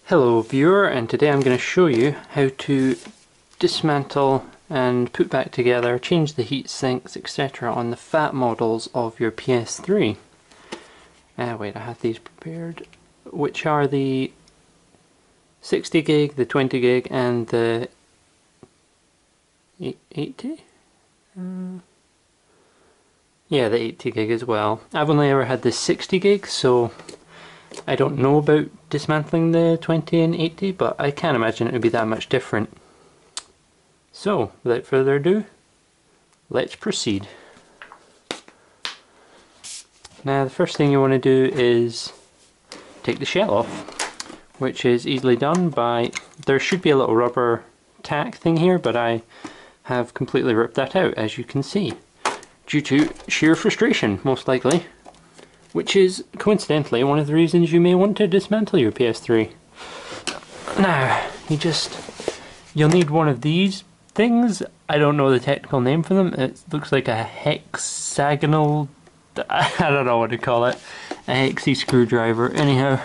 Hello viewer, and today I'm going to show you how to dismantle and put back together, change the heat sinks, etc. on the fat models of your PS3. Wait, I had these prepared, which are the 60 gig, the 20 gig and the 80? Yeah, the 80 gig as well. I've only ever had the 60 gig, so I don't know about dismantling the 20 and 80, but I can't imagine it would be that much different. So, without further ado, let's proceed. Now, the first thing you want to do is take the shell off, which is easily done by, there should be a little rubber tack thing here, but I have completely ripped that out, as you can see, due to sheer frustration, most likely. Which is, coincidentally, one of the reasons you may want to dismantle your PS3. Now, you'll need one of these things. I don't know the technical name for them. It looks like a hexagonal, I don't know what to call it, a hexy screwdriver. Anyhow,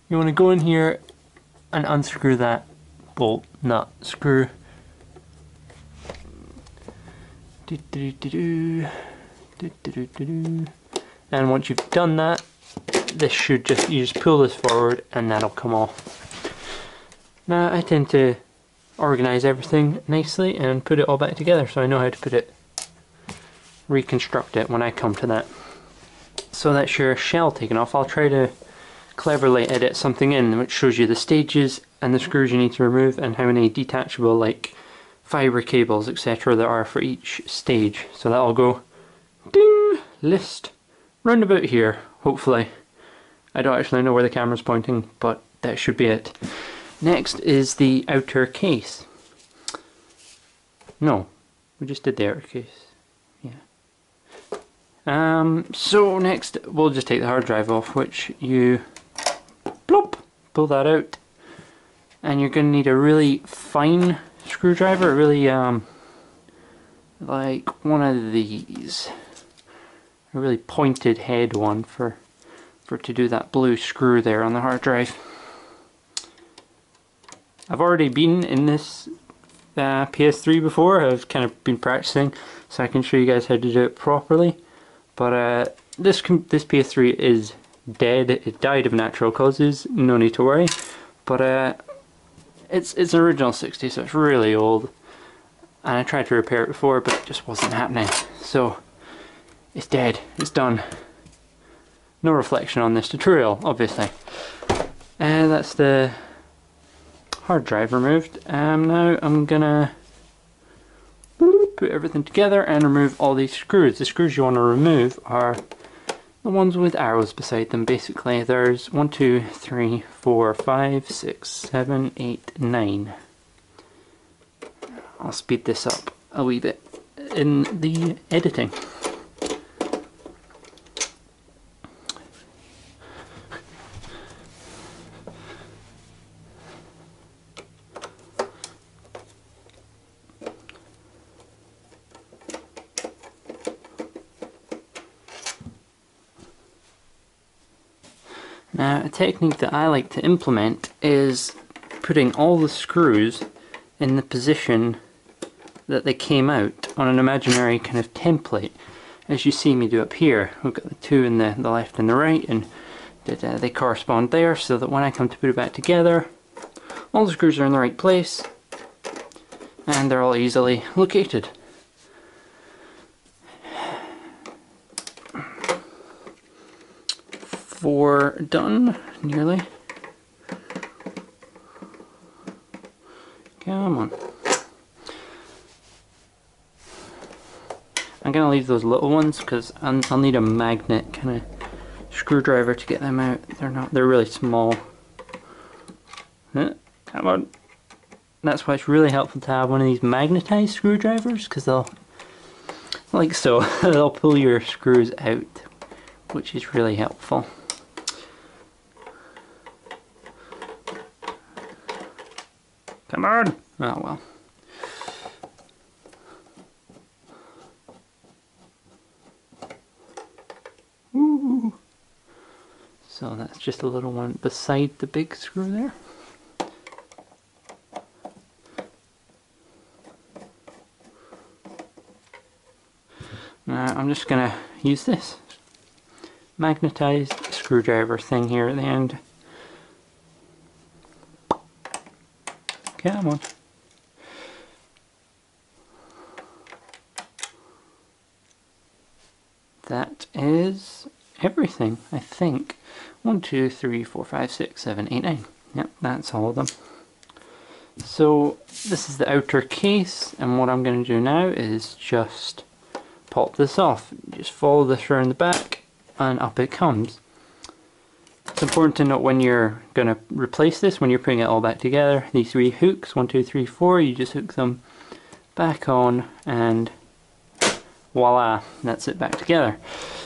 you want to go in here and unscrew that bolt, nut, screw. And once you've done that, you just pull this forward and that'll come off. Now I tend to organize everything nicely and put it all back together, so I know how to reconstruct it when I come to that. So that's your shell taken off. I'll try to cleverly edit something in which shows you the stages and the screws you need to remove and how many detachable like fiber cables etc. there are for each stage. So that'll go ding, list round about here, hopefully. I don't actually know where the camera's pointing, but that should be it. Next is the outer case. No, we just did the outer case. Yeah. So next we'll just take the hard drive off, which you plop, pull that out, and you're going to need a really fine screwdriver, really like one of these. A really pointed head one for to do that blue screw there on the hard drive. I've already been in this PS3 before. I've kind of been practicing, so I can show you guys how to do it properly. But this PS3 is dead. It died of natural causes. No need to worry. But it's an original 60, so it's really old. And I tried to repair it before, but it just wasn't happening. So it's dead. It's done. No reflection on this tutorial, obviously. And that's the hard drive removed. Now I'm gonna put everything together and remove all these screws. The screws you want to remove are the ones with arrows beside them. Basically, there's 1, 2, 3, 4, 5, 6, 7, 8, 9. I'll speed this up a wee bit in the editing. Now, a technique that I like to implement is putting all the screws in the position that they came out on an imaginary kind of template, as you see me do up here. We've got the two in the left and the right, and they correspond there, so that when I come to put it back together, all the screws are in the right place and they're all easily located. Four done, nearly. Come on. I'm going to leave those little ones because I'll need a magnet kind of screwdriver to get them out. They're really small. Come on. That's why it's really helpful to have one of these magnetized screwdrivers, because they'll, like so, they'll pull your screws out, which is really helpful. Come on! Oh well. So that's just a little one beside the big screw there. Now I'm just going to use this magnetized screwdriver thing here at the end. Come on. That is everything, I think. 1, 2, 3, 4, 5, 6, 7, 8, 9. Yep, that's all of them. So this is the outer case, and what I'm going to do now is just pop this off. Just follow this around the back and up it comes. It's important to note when you're going to replace this, when you're putting it all back together, these 3 hooks, 1, 2, 3, 4, you just hook them back on and voila, that's it back together.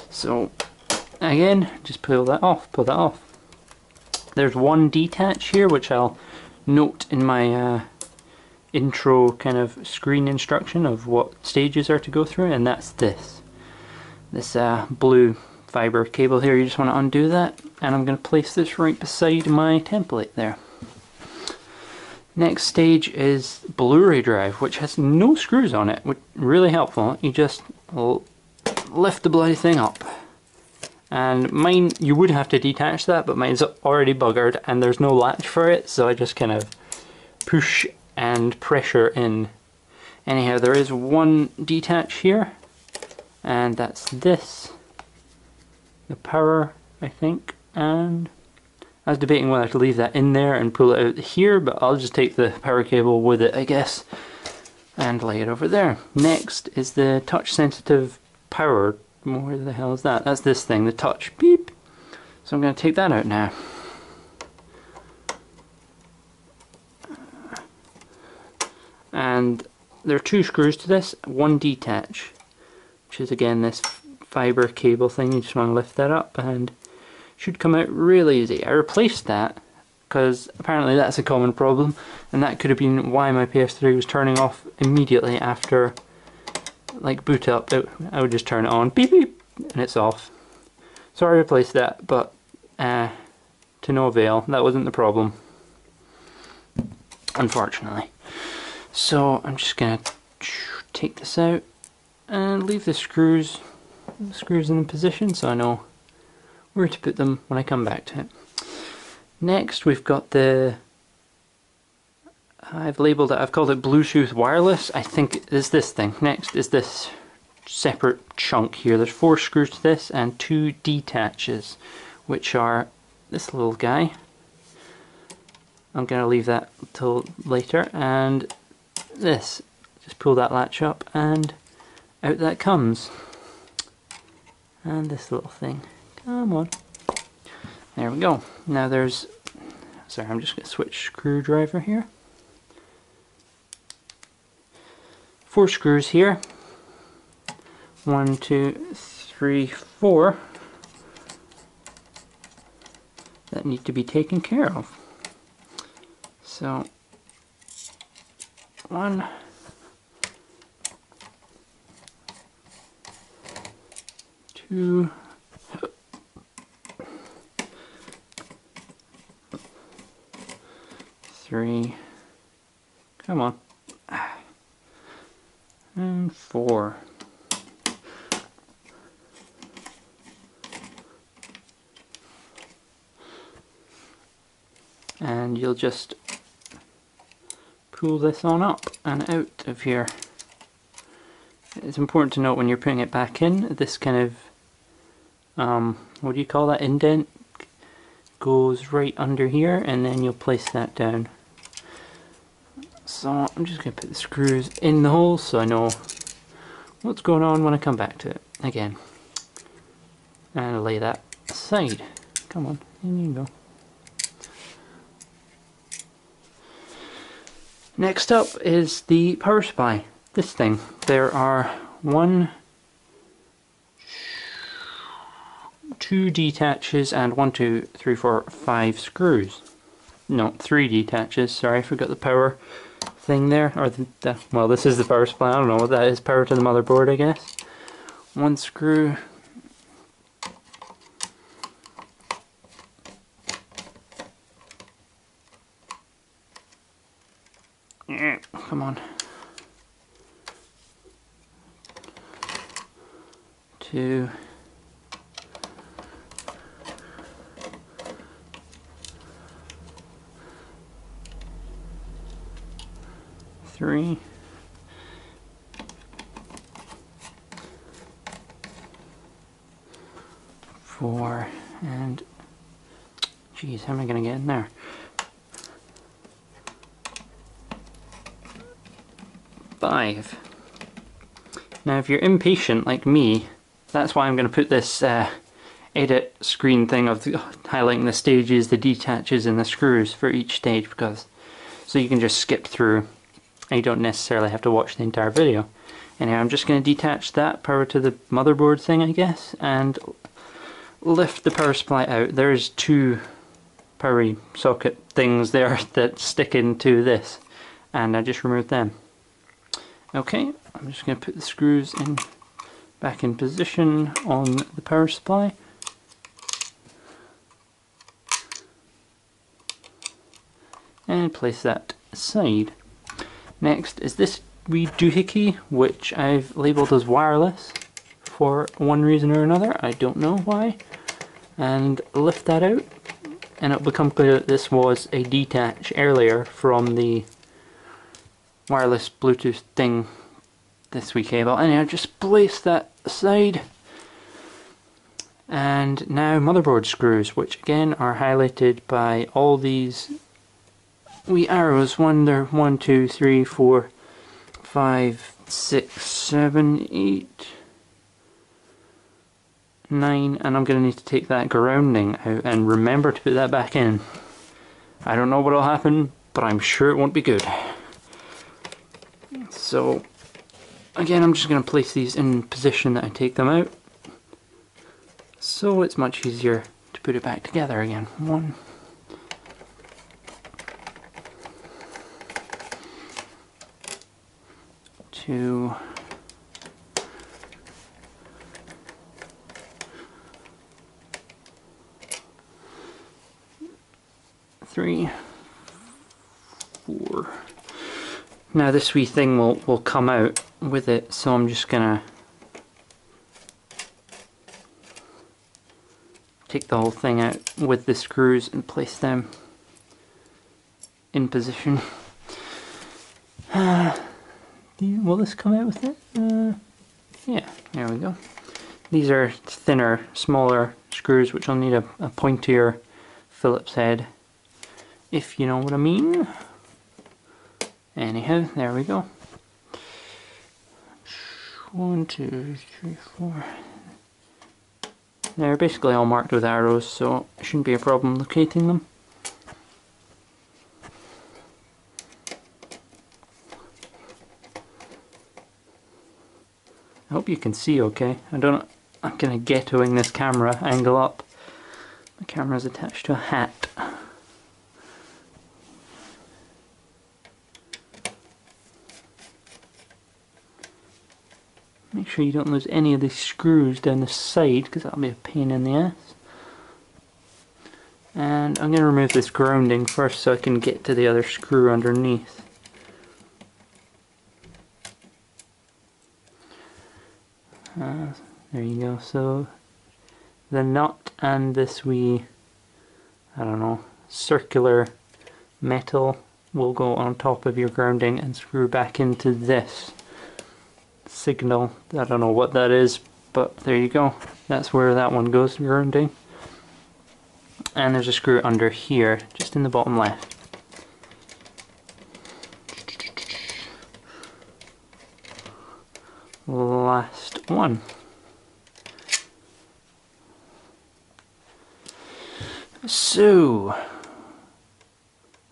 So again, just pull that off, pull that off. There's one detach here which I'll note in my intro kind of screen instruction of what stages are to go through, and that's this blue fiber cable here. You just want to undo that, and I'm going to place this right beside my template there. Next stage is Blu-ray drive, which has no screws on it, which is really helpful. You just lift the bloody thing up. And mine, you would have to detach that, but mine's already buggered and there's no latch for it, so I just kind of push and pressure in. Anyhow, there is one detach here, and that's this. The power, I think, and I was debating whether to leave that in there and pull it out here, but I'll just take the power cable with it, I guess, and lay it over there. Next is the touch sensitive power. Where the hell is that? That's this thing, the touch beep. So I'm going to take that out now. And there are 2 screws to this, one detach, which is again this fiber cable thing. You just want to lift that up and should come out really easy. I replaced that because apparently that's a common problem, and that could have been why my PS3 was turning off immediately after like boot up. I would just turn it on, beep beep, and it's off. So I replaced that, but to no avail. That wasn't the problem, unfortunately. So I'm just gonna take this out and leave the screws in position so I know where to put them when I come back to it. Next we've got I've labelled it, I've called it Bluetooth wireless. I think it's this thing. Next is this separate chunk here. There's 4 screws to this and 2 detaches, which are this little guy. I'm going to leave that till later, and this. Just pull that latch up and out that comes. And this little thing. Come on. There we go. Now there's, sorry, I'm just going to switch screwdriver here. 4 screws here. 1, 2, 3, 4 that need to be taken care of. So 1, 2, 3, come on, and 4. And you'll just pull this on up and out of here. It's important to note when you're putting it back in, this kind of what do you call that, indent goes right under here, and then you'll place that down. So I'm just going to put the screws in the hole so I know what's going on when I come back to it again. And lay that aside. Come on, in you go. Next up is the power supply. This thing. There are 1, 2 detaches and 1, 2, 3, 4, 5 screws. No, 3 detaches. Sorry, I forgot the power thing there. Or well, this is the power supply. I don't know what that is. Power to the motherboard, I guess. 1 screw. come on. 2. 3. 4, and geez, how am I going to get in there? 5. Now if you're impatient like me, that's why I'm going to put this edit screen thing of highlighting the stages, the detaches and the screws for each stage, because so you can just skip through and you don't necessarily have to watch the entire video. Anyhow, I'm just going to detach that power to the motherboard thing, I guess, and lift the power supply out. There's 2 power socket things there that stick into this, and I just removed them. Okay, I'm just going to put the screws in back in position on the power supply. And place that aside. Next is this wee doohickey, which I've labelled as wireless for one reason or another, I don't know why. And lift that out, and it'll become clear that this was a detach earlier from the wireless Bluetooth thing, this wee cable. Anyway, just place that aside. And now motherboard screws, which again are highlighted by all these wee arrows. They're 1, 2, 3, 4, 5, 6, 7, 8, 9, and I'm going to need to take that grounding out and remember to put that back in. I don't know what will happen, but I'm sure it won't be good. So again, I'm just going to place these in position that I take them out, so it's much easier to put it back together again. 1, 2, 3, 4. Now this wee thing will come out with it, so I'm just gonna take the whole thing out with the screws and place them in position. Will this come out with it? Yeah, there we go. These are thinner, smaller screws, which will need a pointier Phillips head, if you know what I mean. Anyhow, there we go. 1, 2, 3, 4. They're basically all marked with arrows, so it shouldn't be a problem locating them. I hope you can see okay. I'm kind of ghettoing this camera angle up. The camera's attached to a hat. Make sure you don't lose any of these screws down the side, because that'll be a pain in the ass. And I'm going to remove this grounding first so I can get to the other screw underneath. There you go. So the nut and this wee, I don't know, circular metal will go on top of your grounding and screw back into this signal. I don't know what that is, but there you go. That's where that one goes, grounding. And there's a screw under here, just in the bottom left. Last one. So,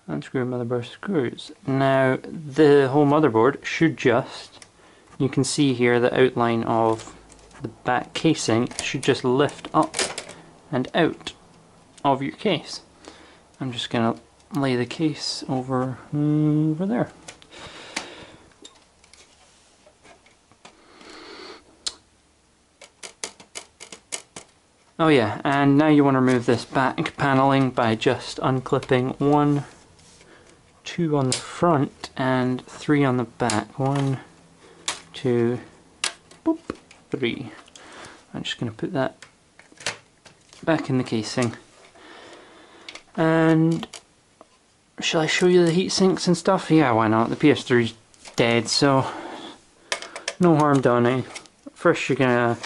unscrew motherboard screws. Now, the whole motherboard should just, you can see here the outline of the back casing should just lift up and out of your case. I'm just going to lay the case over there. Oh yeah, and now you want to remove this back paneling by just unclipping 1, 2 on the front and 3 on the back. 1, 2, boop, 3. I'm just going to put that back in the casing. And shall I show you the heat sinks and stuff? Yeah, why not? The PS3's dead, so no harm done, eh? First you're gonna,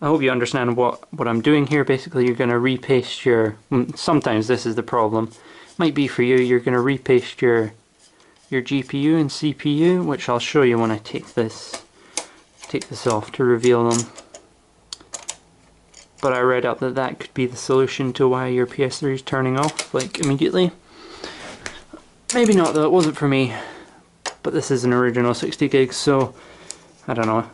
I hope you understand what I'm doing here. Basically you're gonna repaste your, sometimes this is the problem, might be for you, you're gonna repaste your GPU and CPU, which I'll show you when I take this off to reveal them. But I read up that that could be the solution to why your PS3 is turning off, like, immediately. Maybe not though, it wasn't for me. But this is an original 60 gigs, so I don't know.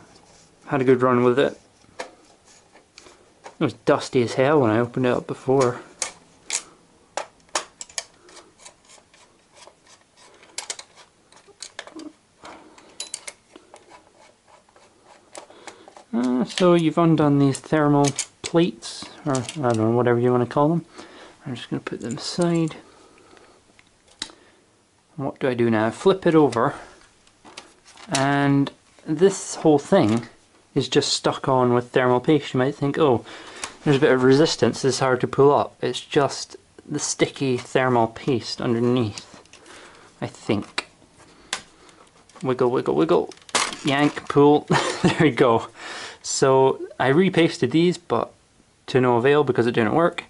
Had a good run with it. It was dusty as hell when I opened it up before. So you've undone these thermal plates, or I don't know, whatever you want to call them. I'm just going to put them aside. What do I do now? Flip it over, and this whole thing is just stuck on with thermal paste. You might think, oh, there's a bit of resistance, it's hard to pull up. It's just the sticky thermal paste underneath, I think. Wiggle, wiggle, wiggle, yank, pull, there we go. So I repasted these, but to no avail because it didn't work.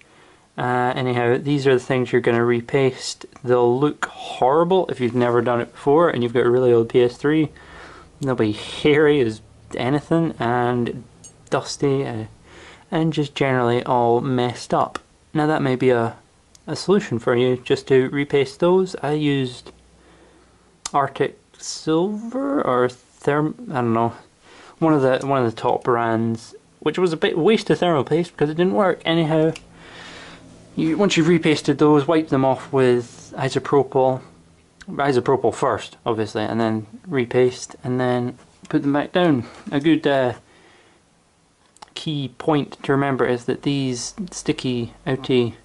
Anyhow, these are the things you're going to repaste. They'll look horrible if you've never done it before and you've got a really old PS3. They'll be hairy as anything and dusty and just generally all messed up. Now that may be a solution for you, just to repaste those. I used Arctic Silver or I don't know, one of the top brands, which was a bit waste of thermal paste because it didn't work. Anyhow, once you've repasted those, wipe them off with isopropyl first, obviously, and then repaste, and then put them back down. A good key point to remember is that these sticky, outy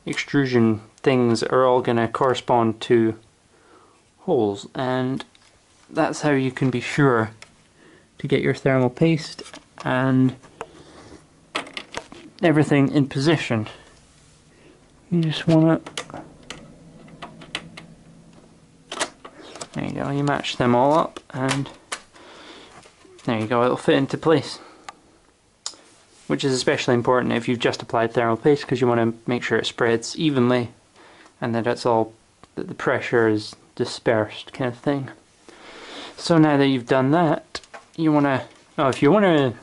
extrusion things are all going to correspond to holes, and that's how you can be sure to get your thermal paste and everything in position. You just want to, there you go, you match them all up and there you go, it'll fit into place. Which is especially important if you've just applied thermal paste, because you want to make sure it spreads evenly and that that the pressure is dispersed, kind of thing. So now that you've done that, you want to, if you want to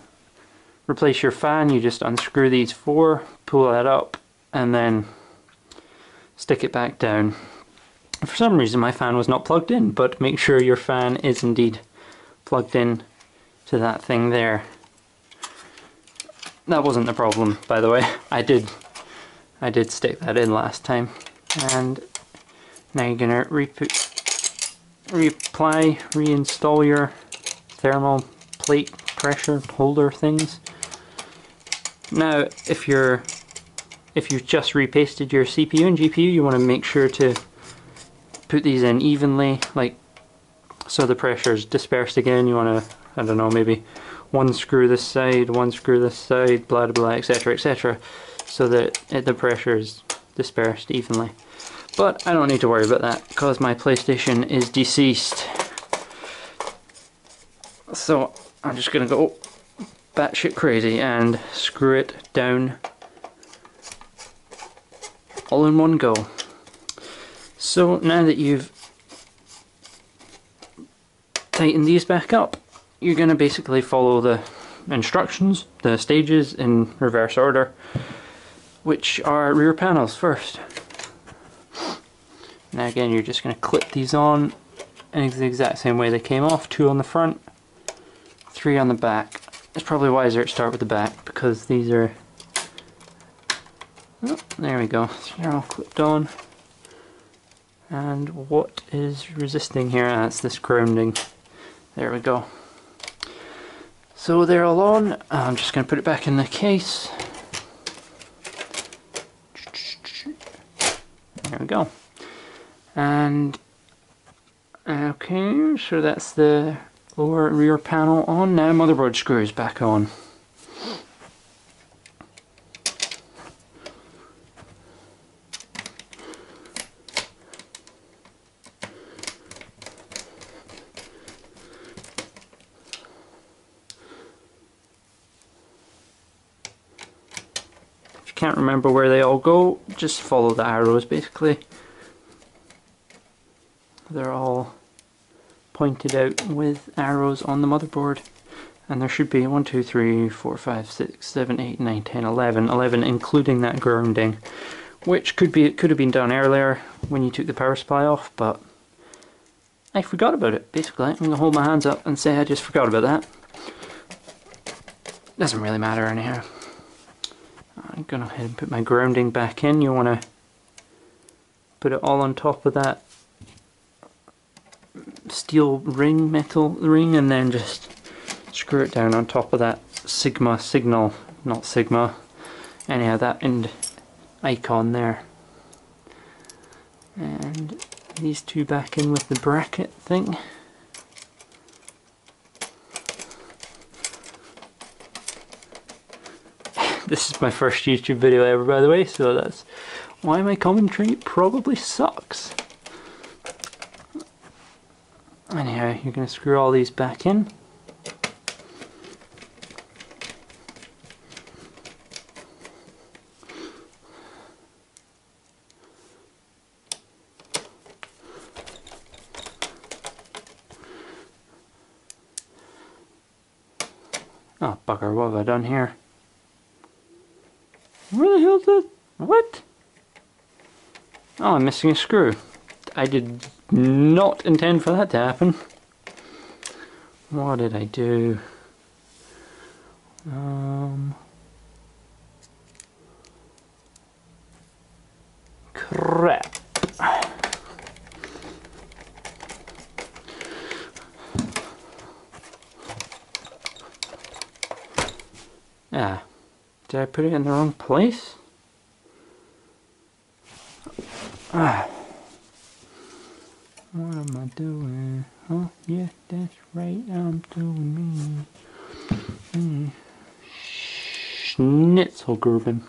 replace your fan, you just unscrew these 4, pull that up, and then stick it back down. For some reason my fan was not plugged in, but make sure your fan is indeed plugged in to that thing there. That wasn't the problem, by the way. I did stick that in last time. And now you're gonna reapply, reinstall your thermal plate pressure holder things. Now, if you've just repasted your CPU and GPU, you want to make sure to put these in evenly, like so the pressure is dispersed again. You want to, I don't know, maybe one screw this side, one screw this side, blah blah blah, etc, etc, so that the pressure is dispersed evenly. But I don't need to worry about that because my PlayStation is deceased. So I'm just gonna go batshit crazy and screw it down all in one go. So now that you've tightened these back up, you're going to basically follow the instructions, the stages in reverse order, which are rear panels first. Now again, you're just going to clip these on in the exact same way they came off, 2 on the front, 3 on the back. It's probably wiser to start with the back because these are, oh, there we go, they're all clipped on. And what is resisting here? That's this grounding. There we go. So they're all on. I'm just going to put it back in the case. There we go. And okay, so that's the lower and rear panel on. Now motherboard screws back on. If you can't remember where they all go, just follow the arrows basically. They're all pointed out with arrows on the motherboard. And there should be 1, 2, 3, 4, 5, 6, 7, 8, 9, 10, 11. 11 including that grounding. Which could have been done earlier when you took the power supply off, but I forgot about it, basically. I'm going to hold my hands up and say I just forgot about that. Doesn't really matter anyhow. I'm going to go ahead and put my grounding back in. You want to put it all on top of that steel ring, metal ring, and then just screw it down on top of that Sigma signal, not Sigma, anyhow, that end icon there. And these two back in with the bracket thing. This is my first YouTube video ever, by the way, so that's why my commentary probably sucks. Anyhow, you're going to screw all these back in. Oh bugger, what have I done here? Where the hell's that? What? Oh, I'm missing a screw. I did not intend for that to happen. What did I do? Crap. Ah, did I put it in the wrong place? Ah. What am I doing? Oh, yeah, that's right, I'm doing me. Schnitzelgruben.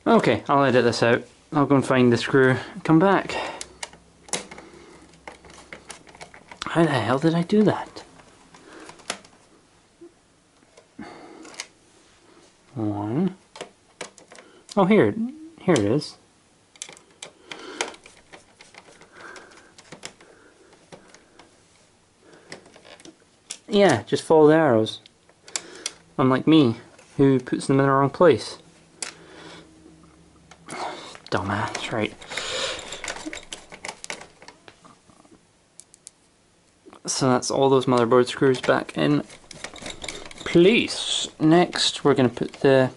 Okay, I'll edit this out. I'll go and find the screw and come back. How the hell did I do that? One. Oh, here it is. Yeah, just follow the arrows. Unlike me, who puts them in the wrong place. Dumbass, right. So that's all those motherboard screws back in place. Next, we're going to put the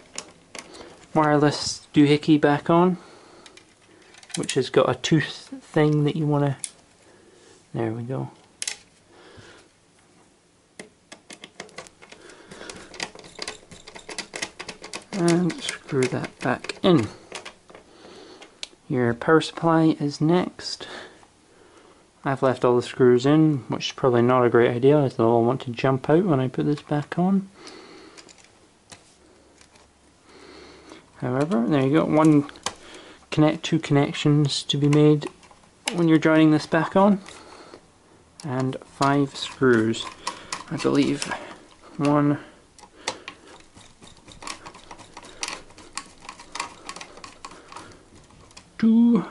wireless doohickey back on, which has got a tooth thing that you want to... There we go. And screw that back in. Your power supply is next. I've left all the screws in, which is probably not a great idea, as they'll all want to jump out when I put this back on. However, there you go, two connections to be made when you're joining this back on, and 5 screws, I believe. 1, 2,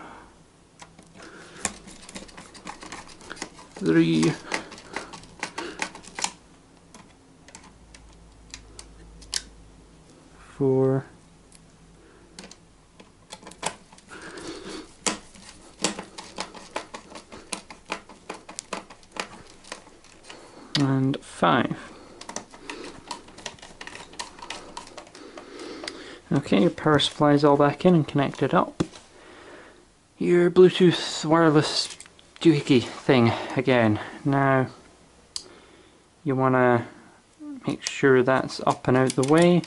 3, 4, and 5. Okay, your power supply is all back in and connected up. Your Bluetooth wireless doohickey thing again. Now, you want to make sure that's up and out the way.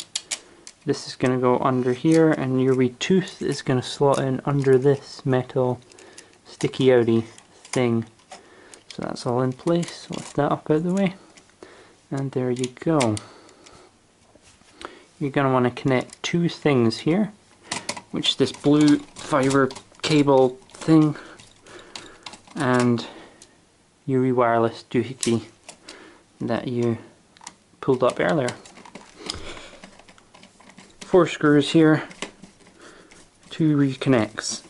this is going to go under here, and your wee tooth is going to slot in under this metal sticky outy thing. So that's all in place. Lift that up out of the way, and there you go. You're going to want to connect two things here, which is this blue fibre cable thing and your wee wireless doohickey that you pulled up earlier. 4 screws here, 2 reconnects.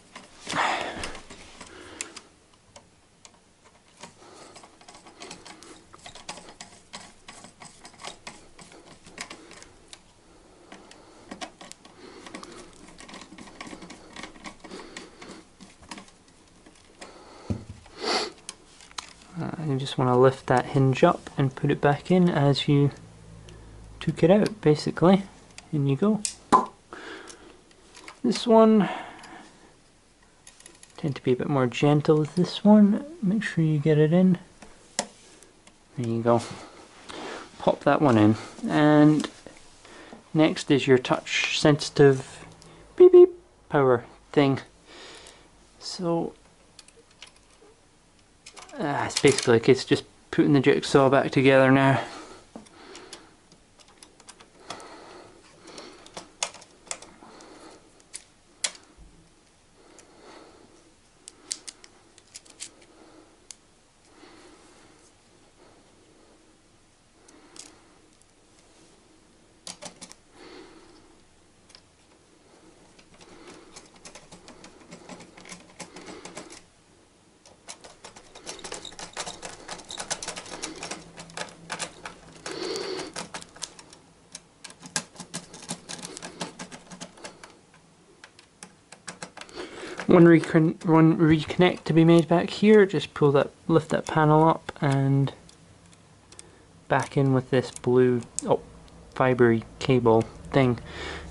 You just want to lift that hinge up and put it back in as you took it out, basically. In you go. This one, tend to be a bit more gentle with this one. Make sure you get it in. There you go. Pop that one in. And next is your touch sensitive beep beep power thing. So it's basically like it's just putting the jigsaw back together now. One reconnect to be made back here. Just lift that panel up and back in with this blue fibre cable thing,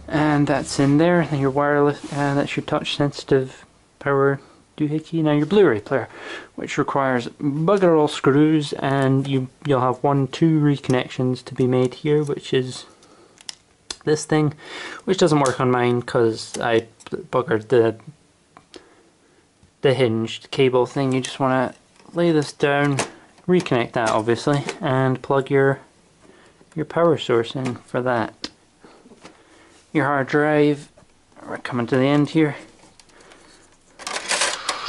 and that's in there. And your wireless, that's your touch sensitive power doohickey. Now your Blu-ray player, which requires bugger all screws, and you'll have 2 reconnections to be made here, which is this thing, which doesn't work on mine because I buggered the hinged cable thing. You just want to lay this down, reconnect that obviously, and plug your power source in for that. Your hard drive, we're coming to the end here.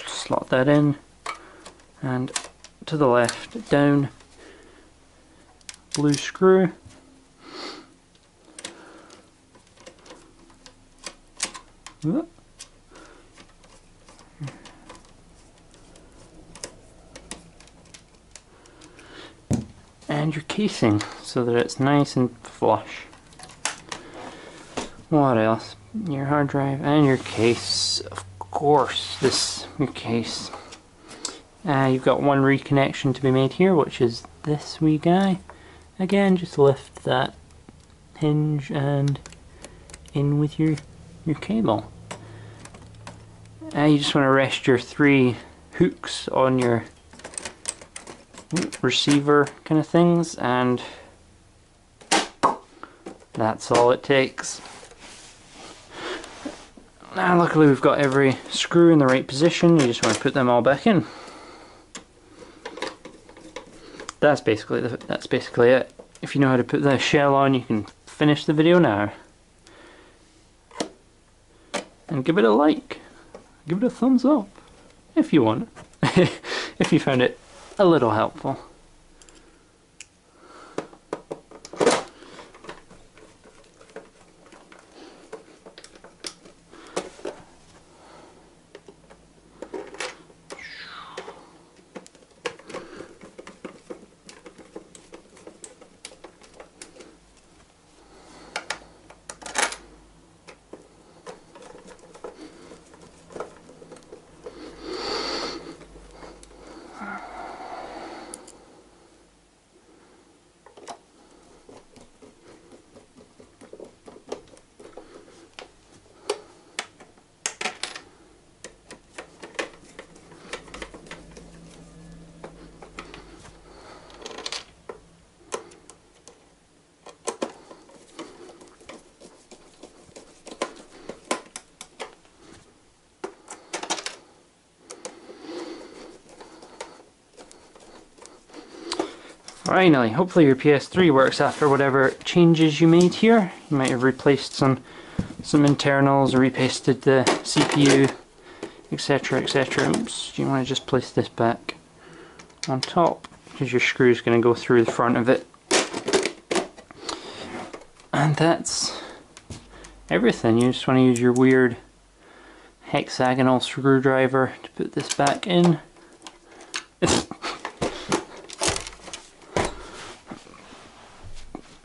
Slot that in, and to the left, down, blue screw. Whoop. And your casing so that it's nice and flush. What else? Your hard drive and your case, of course. Your case. You've got 1 reconnection to be made here, which is this wee guy. Again, just lift that hinge and in with your cable. You just want to rest your 3 hooks on your receiver kind of things, and that's all it takes. Now luckily we've got every screw in the right position. You just want to put them all back in. That's basically it. If you know how to put the shell on, you can finish the video now. And give it a like. Give it a thumbs up if you want. If you found it a little helpful. Finally, hopefully your PS3 works after whatever changes you made here. You might have replaced some internals or repasted the CPU, etc, etc. Oops, you want to just place this back on top because your screw is going to go through the front of it. And that's everything. You just want to use your weird hexagonal screwdriver to put this back in.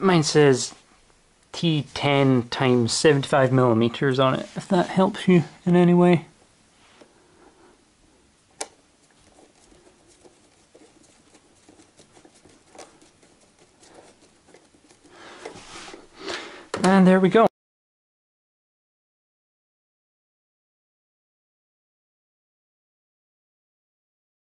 Mine says T10 times 75mm on it, if that helps you in any way. And there we go.